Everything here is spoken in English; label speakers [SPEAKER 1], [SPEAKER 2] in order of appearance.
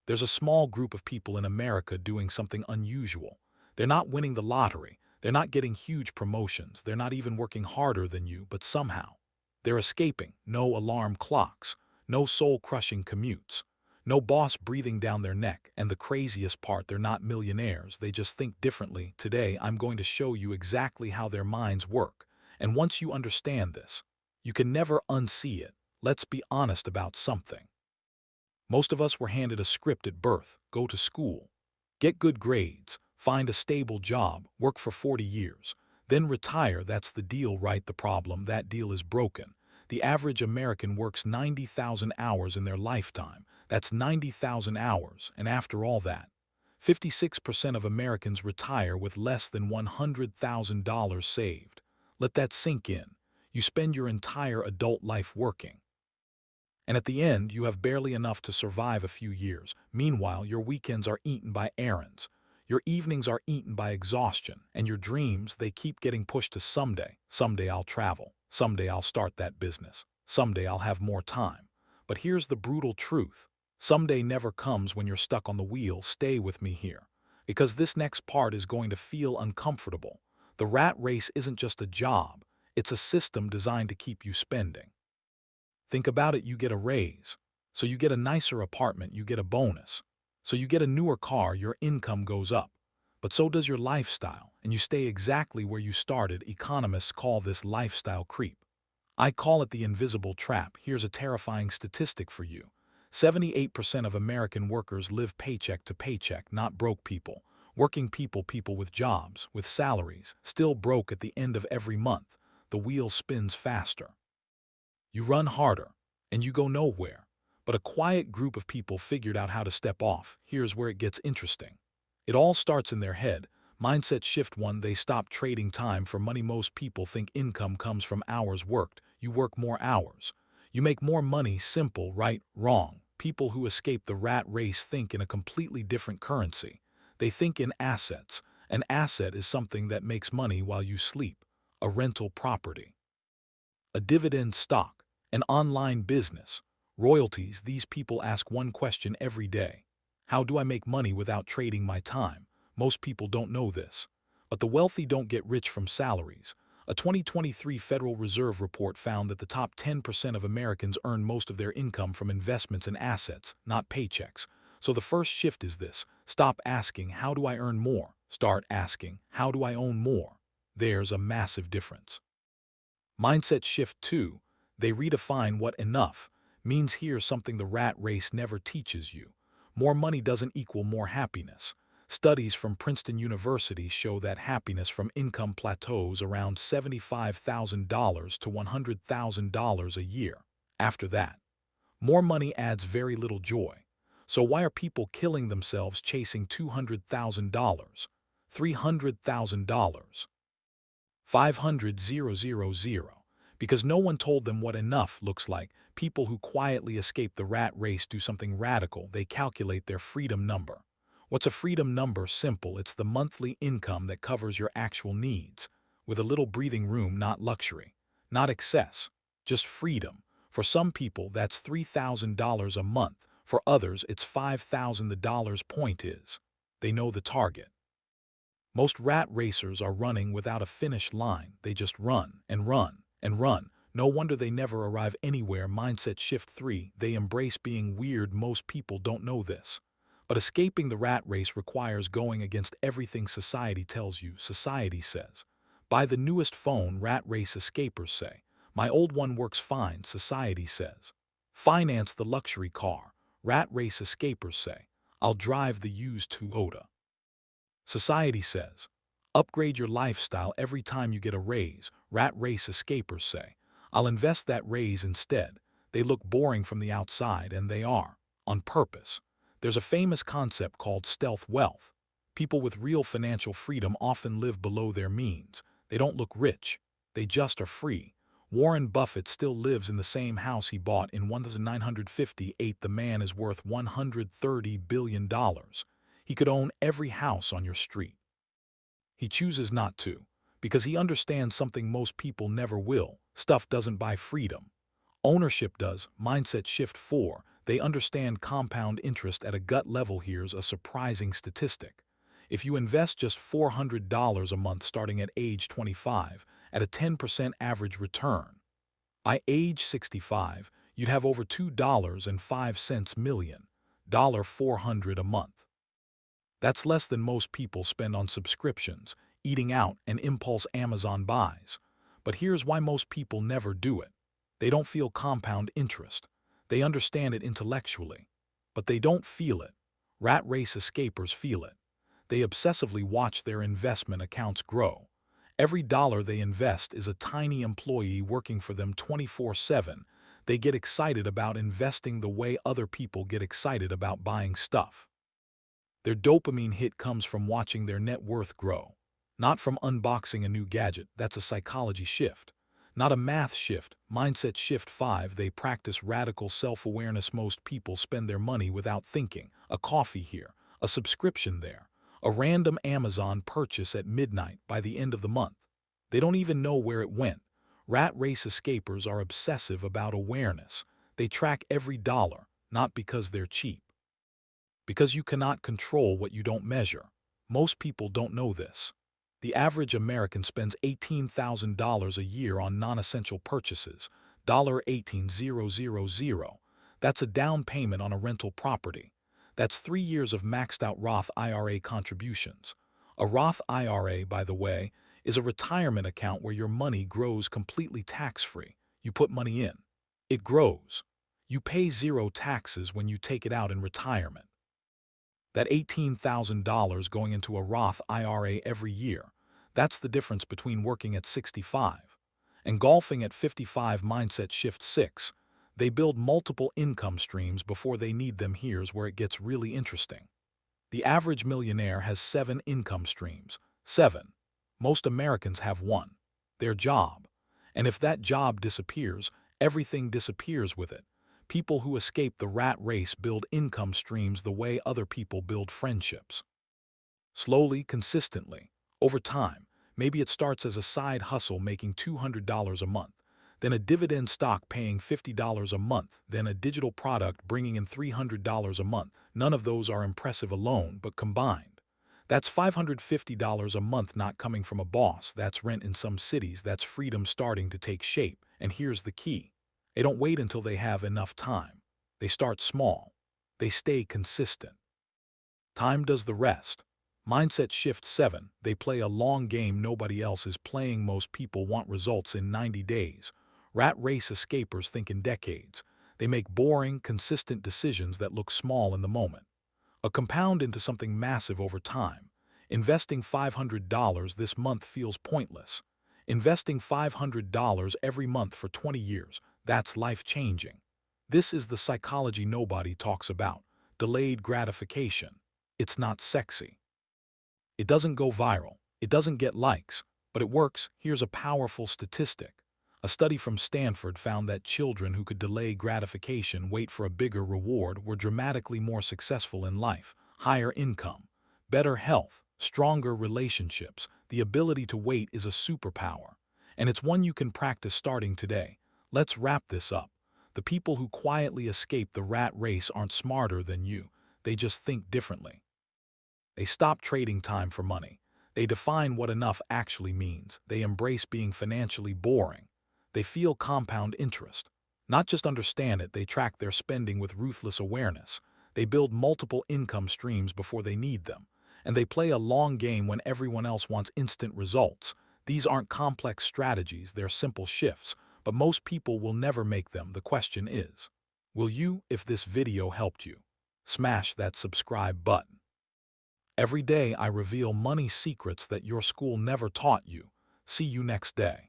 [SPEAKER 1] There's a small group of people in America doing something unusual. They're not winning the lottery. They're not getting huge promotions. They're not even working harder than you, but somehow they're escaping. No alarm clocks, no soul-crushing commutes, no boss breathing down their neck. And the craziest part, they're not millionaires. They just think differently. Today, I'm going to show you exactly how their minds work. And once you understand this, you can never unsee it. Let's be honest about something. Most of us were handed a script at birth: go to school, get good grades, find a stable job, work for 40 years, then retire. That's the deal, right? The problem, that deal is broken. The average American works 90,000 hours in their lifetime. That's 90,000 hours, and after all that, 56% of Americans retire with less than $100,000 saved. Let that sink in. You spend your entire adult life working, and at the end, you have barely enough to survive a few years. Meanwhile, your weekends are eaten by errands. Your evenings are eaten by exhaustion. And your dreams, they keep getting pushed to someday. Someday I'll travel. Someday I'll start that business. Someday I'll have more time. But here's the brutal truth. Someday never comes when you're stuck on the wheel. Stay with me here, because this next part is going to feel uncomfortable. The rat race isn't just a job. It's a system designed to keep you spending. Think about it, you get a raise. So you get a nicer apartment, you get a bonus. So you get a newer car, your income goes up. But so does your lifestyle, and you stay exactly where you started. Economists call this lifestyle creep. I call it the invisible trap. Here's a terrifying statistic for you. 78% of American workers live paycheck to paycheck, not broke people. Working people, people with jobs, with salaries, still broke at the end of every month. The wheel spins faster. You run harder, and you go nowhere. But a quiet group of people figured out how to step off. Here's where it gets interesting. It all starts in their head. Mindset shift one: they stop trading time for money. Most people think income comes from hours worked. You work more hours, you make more money. Simple, right? Wrong. People who escape the rat race think in a completely different currency. They think in assets. An asset is something that makes money while you sleep. A rental property, a dividend stock, an online business, royalties. These people ask one question every day: how do I make money without trading my time? Most people don't know this. But the wealthy don't get rich from salaries. A 2023 Federal Reserve report found that the top 10% of Americans earn most of their income from investments and assets, not paychecks. So the first shift is this: stop asking, how do I earn more? Start asking, how do I own more? There's a massive difference. Mindset shift two: they redefine what enough means. Here's something the rat race never teaches you. More money doesn't equal more happiness. Studies from Princeton University show that happiness from income plateaus around $75,000 to $100,000 a year. After that, more money adds very little joy. So why are people killing themselves chasing $200,000, $300,000? 500,000, because no one told them what enough looks like. People who quietly escape the rat race do something radical. They calculate their freedom number. What's a freedom number? Simple. It's the monthly income that covers your actual needs, with a little breathing room. Not luxury, not excess, just freedom. For some people, that's $3,000 a month. For others, it's $5,000. Point is, they know the target. Most rat racers are running without a finish line. They just run and run and run. No wonder they never arrive anywhere. Mindset shift three: they embrace being weird. Most people don't know this, but escaping the rat race requires going against everything society tells you. Society says, buy the newest phone. Rat race escapers say, my old one works fine. Society says, finance the luxury car. Rat race escapers say, I'll drive the used Toyota. Society says, upgrade your lifestyle every time you get a raise. Rat race escapers say, I'll invest that raise instead. They look boring from the outside, and they are, on purpose. There's a famous concept called stealth wealth. People with real financial freedom often live below their means. They don't look rich. They just are free. Warren Buffett still lives in the same house he bought in 1958. The man is worth $130 billion. He could own every house on your street. He chooses not to, because he understands something most people never will. Stuff doesn't buy freedom. Ownership does. Mindset shift four: They understand compound interest at a gut level. Here's a surprising statistic. If you invest just $400 a month starting at age 25, at a 10% average return, by age 65, you'd have over $2.05 million, $400 a month. That's less than most people spend on subscriptions, eating out, and impulse Amazon buys. But here's why most people never do it. They don't feel compound interest. They understand it intellectually, but they don't feel it. Rat race escapers feel it. They obsessively watch their investment accounts grow. Every dollar they invest is a tiny employee working for them 24/7. They get excited about investing the way other people get excited about buying stuff. Their dopamine hit comes from watching their net worth grow, not from unboxing a new gadget. That's a psychology shift, not a math shift. Mindset shift 5. They practice radical self-awareness. Most people spend their money without thinking. A coffee here, a subscription there, a random Amazon purchase at midnight. By the end of the month, they don't even know where it went. Rat race escapers are obsessive about awareness. They track every dollar, not because they're cheap, because you cannot control what you don't measure. Most people don't know this. The average American spends $18,000 a year on non-essential purchases, $18,000. That's a down payment on a rental property. That's 3 years of maxed out Roth IRA contributions. A Roth IRA, by the way, is a retirement account where your money grows completely tax-free. You put money in, it grows. You pay zero taxes when you take it out in retirement. That $18,000 going into a Roth IRA every year, that's the difference between working at 65 and golfing at 55. Mindset shift 6. They build multiple income streams before they need them. Here's where it gets really interesting. The average millionaire has 7 income streams. 7. Most Americans have one: their job. And if that job disappears, everything disappears with it. People who escape the rat race build income streams the way other people build friendships. Slowly, consistently, over time. Maybe it starts as a side hustle making $200 a month, then a dividend stock paying $50 a month, then a digital product bringing in $300 a month. None of those are impressive alone, but combined, that's $550 a month, not coming from a boss. That's rent in some cities. That's freedom starting to take shape. And here's the key. They don't wait until they have enough time. They start small. They stay consistent. Time does the rest. Mindset shift 7. They play a long game nobody else is playing. Most people want results in 90 days. Rat race escapers think in decades. They make boring, consistent decisions that look small in the moment, a compound into something massive over time. Investing $500 this month feels pointless. Investing $500 every month for 20 years, that's life-changing. This is the psychology nobody talks about. Delayed gratification. It's not sexy. It doesn't go viral. It doesn't get likes, but it works. Here's a powerful statistic. A study from Stanford found that children who could delay gratification, wait for a bigger reward, were dramatically more successful in life. Higher income, better health, stronger relationships. The ability to wait is a superpower, and it's one you can practice starting today. Let's wrap this up. The people who quietly escape the rat race aren't smarter than you. They just think differently. They stop trading time for money. They define what enough actually means. They embrace being financially boring. They feel compound interest. Not just understand it, they track their spending with ruthless awareness. They build multiple income streams before they need them. And they play a long game when everyone else wants instant results. These aren't complex strategies, they're simple shifts, but most people will never make them. The question is, will you? If this video helped you, smash that subscribe button. Every day I reveal money secrets that your school never taught you. See you next day.